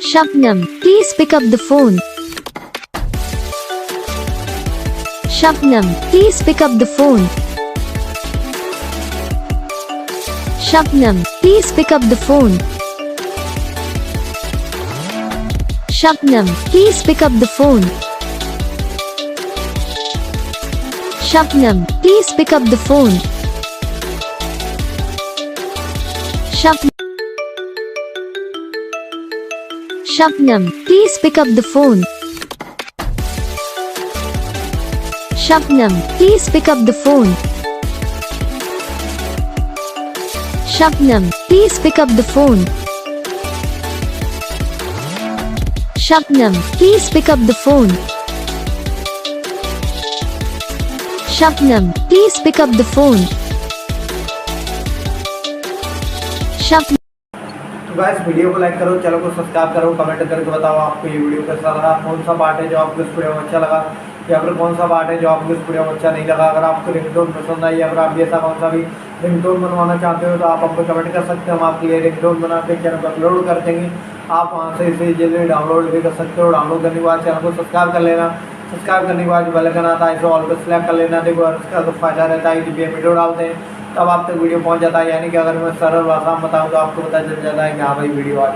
Shabnam, please pick up the phone. Shabnam, please pick up the phone. Shabnam, please pick up the phone. Shabnam, please pick up the phone. Shabnam, please pick up the phone. Shabnam, please pick up the phone. Shabnam, please pick up the phone. Shabnam, please pick up the phone. Shabnam, please pick up the phone. Shabnam, please pick up the phone. Shabnam. तो guys video को like करो, channel को subscribe करो, comment करके बताओ आपको ये video कैसा लगा, कौन सा पार्ट है जो आपको इस वीडियो में अच्छा लगा या फिर कौन सा पार्ट है जो आपको इस वीडियो में अच्छा नहीं लगा। अगर आपको रिंगटोन पसंद आई या फिर आप ऐसा कौन सा भी रिंगटोन बनवाना चाहते हो तो आप हमको कमेंट कर सकते हो। हम आपके लिए रिंगटोन बना के चैनल पर अपलोड कर देंगे। आप वहाँ से इसे जल्दी डाउनलोड भी कर सकते हो। डाउनलोड करने के बाद चैनल को सब्सक्राइब कर लेना। सब्सक्राइब करने के बाद बेल आइकन आता है, इसे ऑल पर सेलेक्ट कर लेना। देखो इसका तो फायदा रहता है कि जब ये वीडियो डालते हैं तब आप तक वीडियो पहुँच जाता है, यानी कि अगर मैं सरल भाषा में बताऊँ तो आपको पता चल जाता है कि हाँ भाई वीडियो आ